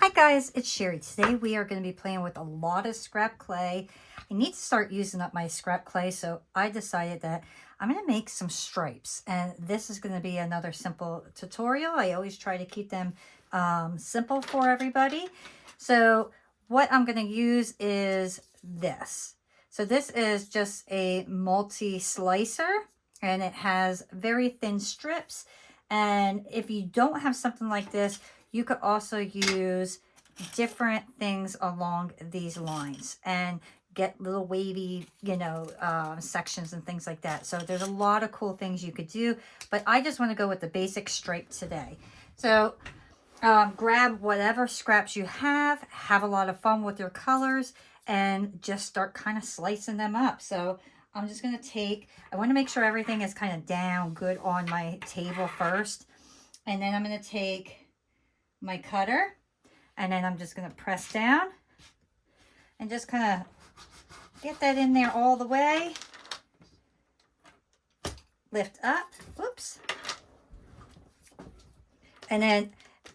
Hi guys, it's Sherry. Today we are going to be playing with a lot of scrap clay. I need to start using up my scrap clay, so I decided that I'm going to make some stripes. And this is going to be another simple tutorial. I always try to keep them simple for everybody. So what I'm going to use is this. So this is just a multi-slicer, and it has very thin strips. And if you don't have something like this, you could also use different things along these lines and get little wavy, sections and things like that. So there's a lot of cool things you could do, but I just want to go with the basic stripe today. So grab whatever scraps you have a lot of fun with your colors, and just start kind of slicing them up. So I'm just going to I want to make sure everything is kind of down good on my table first. And then I'm going to take my cutter, and then I'm just going to press down and just kind of get that in there all the way. Lift up. Whoops. And then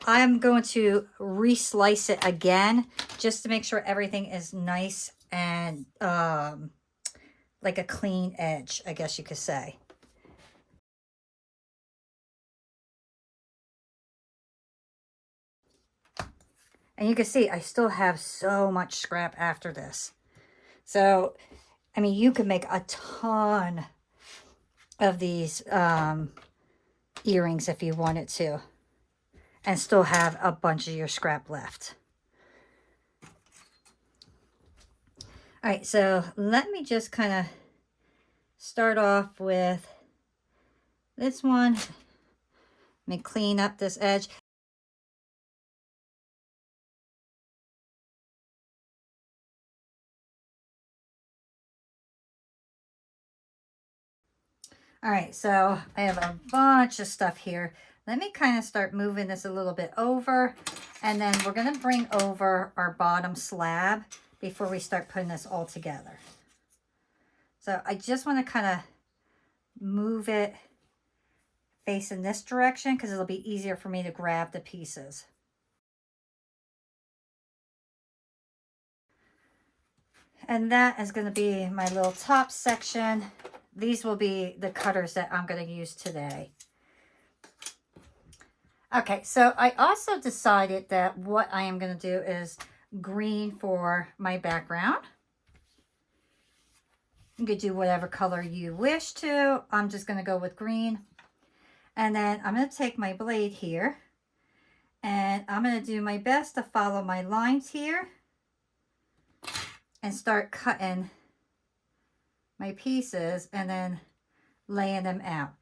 I'm going to re-slice it again just to make sure everything is nice and like a clean edge, I guess you could say. And you can see I still have so much scrap after this. So, I mean, you can make a ton of these earrings if you wanted to, and still have a bunch of your scrap left. All right, so let me just kind of start off with this one. Let me clean up this edge. All right, so I have a bunch of stuff here. Let me kind of start moving this a little bit over, and then we're going to bring over our bottom slab before we start putting this all together. So I just want to kind of move it facing this direction because it'll be easier for me to grab the pieces. And that is going to be my little top section. These will be the cutters that I'm going to use today. Okay, so I also decided that what I am going to do is green for my background. You could do whatever color you wish to. I'm just going to go with green. And then I'm going to take my blade here, and I'm going to do my best to follow my lines here and start cutting my pieces and then laying them out.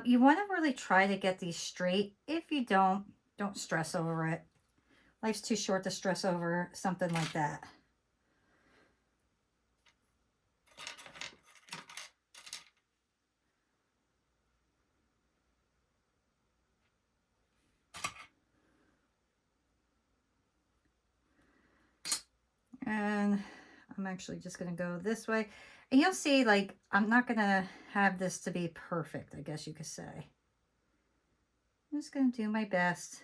You want to really try to get these straight. If you don't stress over it. Life's too short to stress over something like that. And I'm actually just going to go this way. And you'll see, like, I'm not going to have this to be perfect, I guess you could say. I'm just going to do my best.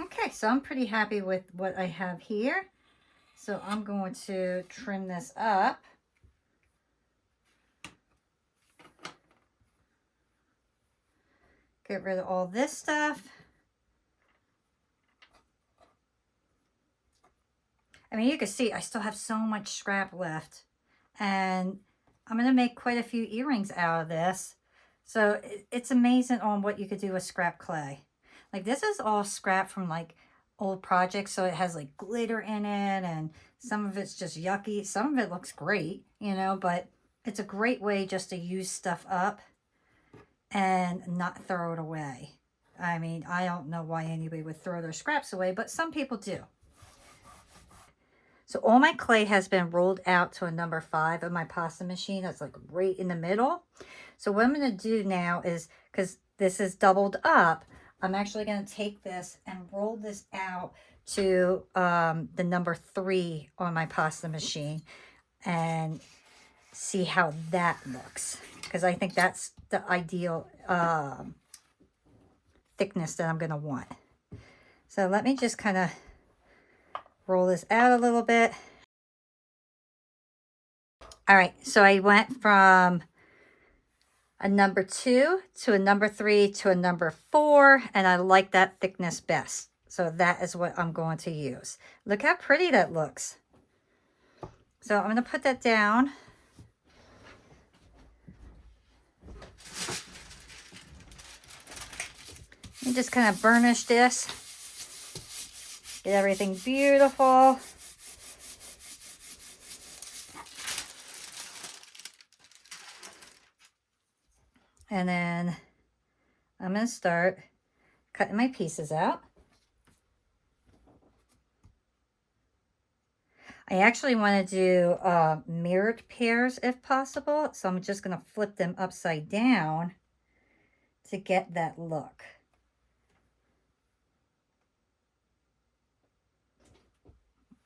Okay, so I'm pretty happy with what I have here. So I'm going to trim this up. Get rid of all this stuff. I mean, you can see I still have so much scrap left. And I'm going to make quite a few earrings out of this. So it's amazing on what you could do with scrap clay. Like, this is all scrap from like old projects, so it has like glitter in it, and some of it's just yucky. Some of it looks great, but it's a great way just to use stuff up and not throw it away. I mean, I don't know why anybody would throw their scraps away, but some people do. So all my clay has been rolled out to a number 5 of my pasta machine. That's like right in the middle. So what I'm going to do now is, because this is doubled up, I'm actually going to take this and roll this out to the number 3 on my pasta machine and see how that looks. Because I think that's the ideal thickness that I'm going to want. So let me just kind of roll this out a little bit. All right, so I went from a number 2 to a number 3 to a number 4, and I like that thickness best. So that is what I'm going to use. Look how pretty that looks. So I'm going to put that down. And just kind of burnish this. Get everything beautiful. And then I'm going to start cutting my pieces out. I actually want to do mirrored pairs if possible. So I'm just going to flip them upside down to get that look.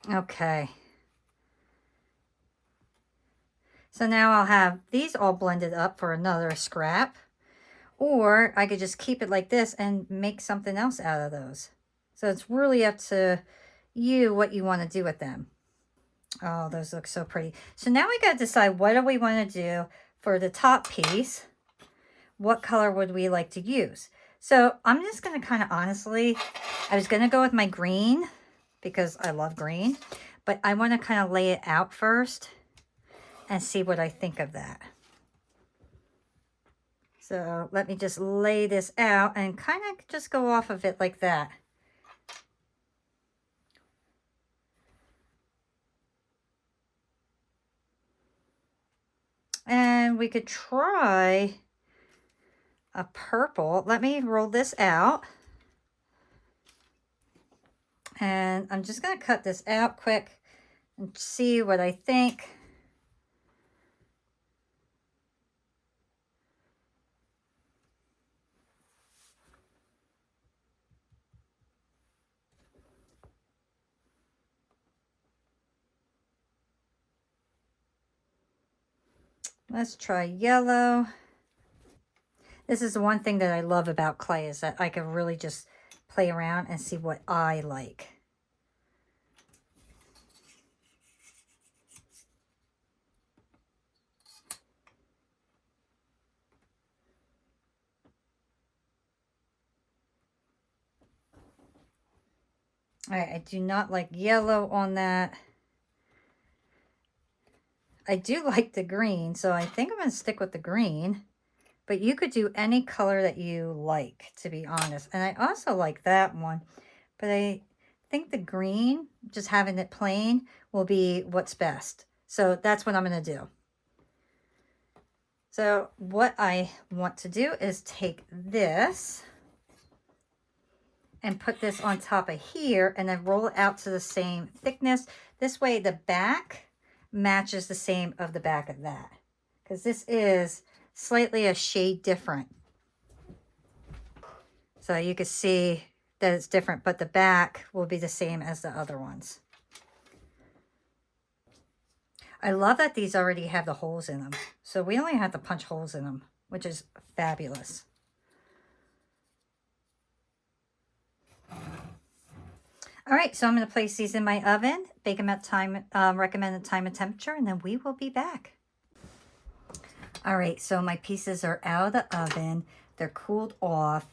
Okay. So now I'll have these all blended up for another scrap. Or I could just keep it like this and make something else out of those. So it's really up to you what you want to do with them. Oh, those look so pretty. So now we got to decide, what do we want to do for the top piece? What color would we like to use? So I'm just going to kind of honestly, I was going to go with my green because I love green. But I want to kind of lay it out first and see what I think of that. So let me just lay this out and kind of just go off of it like that. And we could try a purple. Let me roll this out. And I'm just going to cut this out quick and see what I think. Let's try yellow. This is the one thing that I love about clay, is that I can really just play around and see what I like. All right, I do not like yellow on that. I do like the green, so I think I'm going to stick with the green. But you could do any color that you like, to be honest. And I also like that one. But I think the green, just having it plain, will be what's best. So that's what I'm going to do. So what I want to do is take this and put this on top of here and then roll it out to the same thickness. This way the back matches the same of the back of that. Because this is slightly a shade different. So you can see that it's different, but the back will be the same as the other ones. I love that these already have the holes in them. So we only have to punch holes in them, which is fabulous. All right, so I'm going to place these in my oven, bake them at recommended time and temperature, and then we will be back. All right, so my pieces are out of the oven. They're cooled off.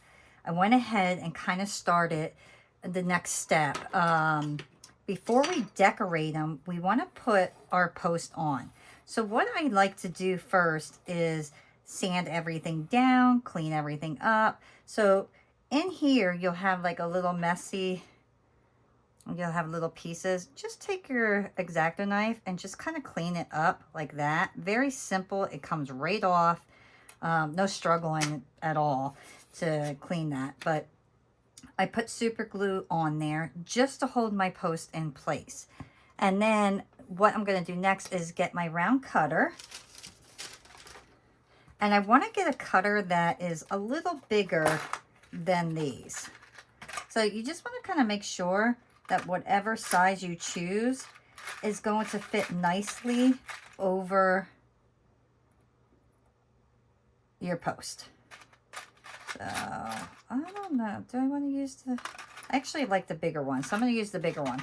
I went ahead and kind of started the next step. Before we decorate them, we want to put our post on. So what I like to do first is sand everything down, clean everything up. So in here, you'll have like a little messy, you'll have little pieces. Just take your X-Acto knife and just kind of clean it up like that. Very simple. It comes right off. No struggling at all to clean that. But I put super glue on there just to hold my post in place. And then what I'm going to do next is get my round cutter. And I want to get a cutter that is a little bigger than these. So you just want to kind of make sure that whatever size you choose is going to fit nicely over your post. So I don't know. Do I want to use the... I actually like the bigger one, so I'm going to use the bigger one.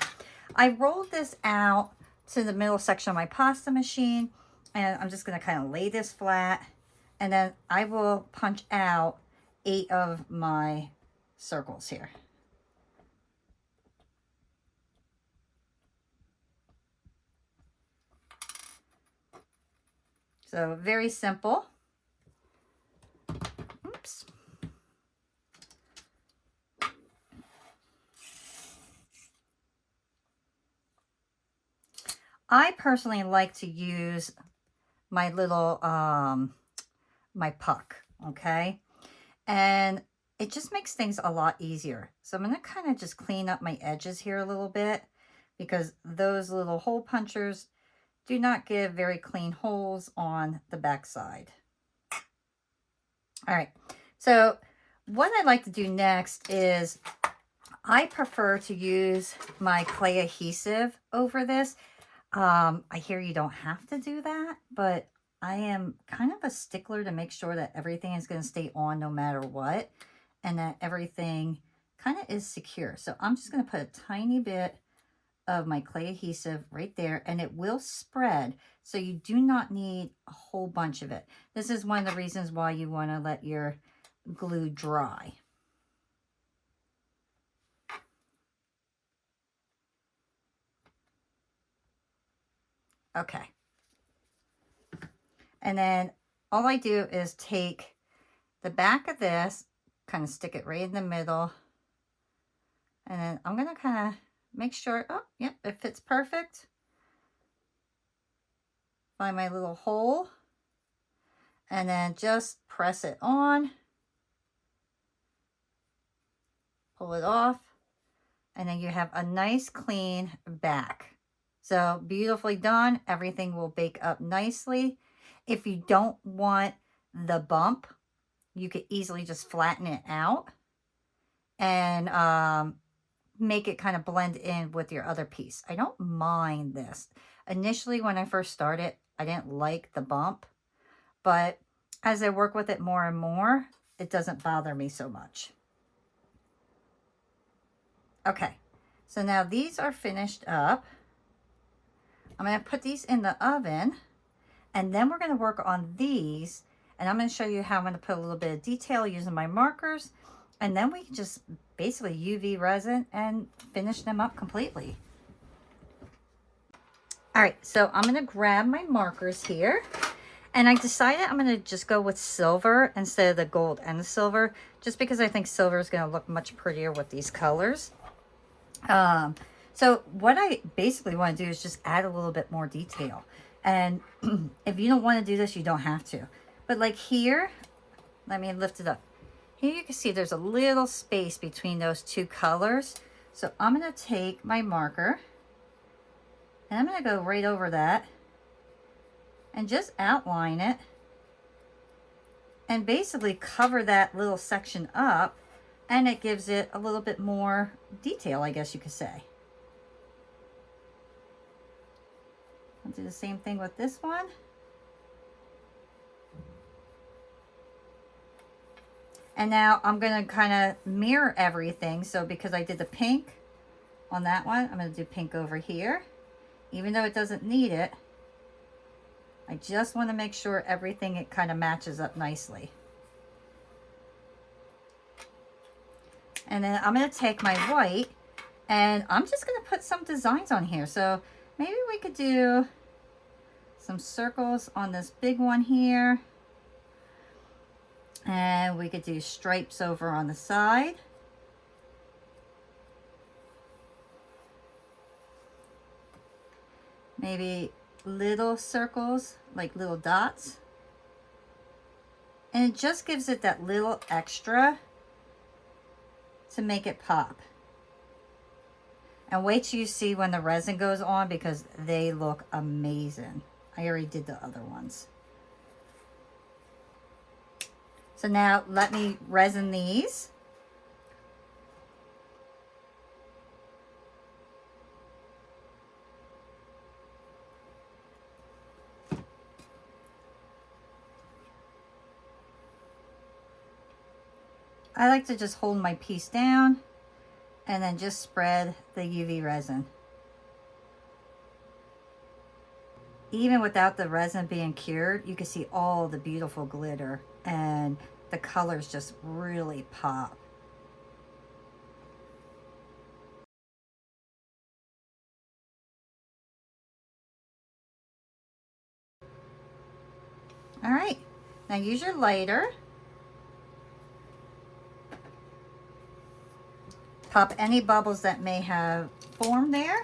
I rolled this out to the middle section of my pasta machine, and I'm just going to kind of lay this flat. And then I will punch out 8 of my circles here. So very simple. Oops. I personally like to use my little my puck, okay? And it just makes things a lot easier. So I'm going to kind of just clean up my edges here a little bit, because those little hole punchers do not give very clean holes on the back side. All right, so what I like to do next is I prefer to use my clay adhesive over this. I hear you don't have to do that, but I am kind of a stickler to make sure that everything is going to stay on no matter what, and that everything kind of is secure. So I'm just going to put a tiny bit of my clay adhesive right there, and it will spread, so you do not need a whole bunch of it. This is one of the reasons why you want to let your glue dry. Okay. And then all I do is take the back of this, kind of stick it right in the middle. And then I'm going to kind of make sure, oh, yep, it fits perfect. Find my little hole. And then just press it on. Pull it off. And then you have a nice clean back. So beautifully done. Everything will bake up nicely. If you don't want the bump, you could easily just flatten it out and make it kind of blend in with your other piece. I don't mind this. Initially, when I first started, I didn't like the bump, but as I work with it more and more, it doesn't bother me so much. Okay, so now these are finished up. I'm going to put these in the oven, and then we're going to work on these, and I'm going to show you how I'm going to put a little bit of detail using my markers, and then we can just basically UV resin and finish them up completely. All right, so I'm going to grab my markers here, and I decided I'm going to just go with silver instead of the gold and the silver, just because I think silver is going to look much prettier with these colors. So what I basically want to do is just add a little bit more detail. And if you don't want to do this, you don't have to. But like here, let me lift it up. Here you can see there's a little space between those two colors. So I'm going to take my marker and I'm going to go right over that and just outline it and basically cover that little section up, and it gives it a little bit more detail, I guess you could say. I'll do the same thing with this one. And now I'm going to kind of mirror everything. So because I did the pink on that one, I'm going to do pink over here. Even though it doesn't need it, I just want to make sure everything, it kind of matches up nicely. And then I'm going to take my white, and I'm just going to put some designs on here. So maybe we could do some circles on this big one here. And we could do stripes over on the side. Maybe little circles, like little dots. And it just gives it that little extra to make it pop. And wait till you see when the resin goes on, because they look amazing. I already did the other ones. So now let me resin these. I like to just hold my piece down and then just spread the UV resin. Even without the resin being cured, you can see all the beautiful glitter, and the colors just really pop. All right, now use your lighter. Pop any bubbles that may have formed there.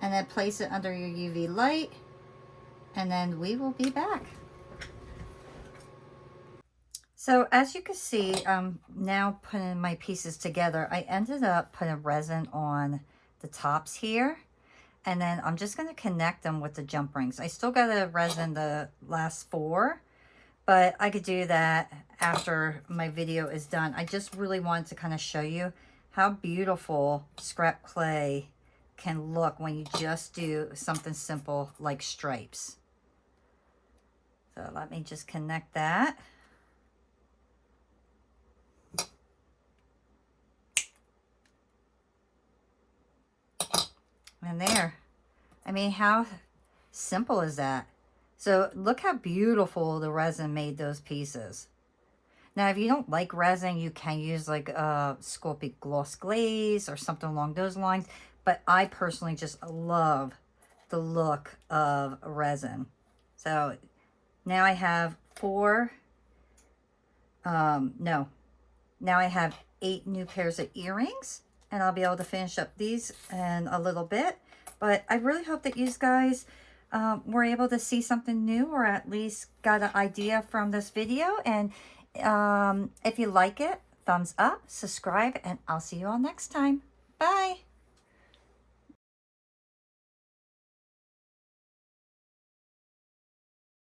And then place it under your UV light, and then we will be back. So as you can see, I'm now putting my pieces together. I ended up putting resin on the tops here, and then I'm just going to connect them with the jump rings. I still got to resin the last 4, but I could do that after my video is done. I just really wanted to kind of show you how beautiful scrap clay can look when you just do something simple like stripes. So let me just connect that. And there. I mean, how simple is that? So look how beautiful the resin made those pieces. Now, if you don't like resin, you can use like a Sculpey gloss glaze or something along those lines. But I personally just love the look of resin. So now I have now I have 8 new pairs of earrings, and I'll be able to finish up these in a little bit. But I really hope that you guys were able to see something new, or at least got an idea from this video. And if you like it, thumbs up, subscribe, and I'll see you all next time. Bye.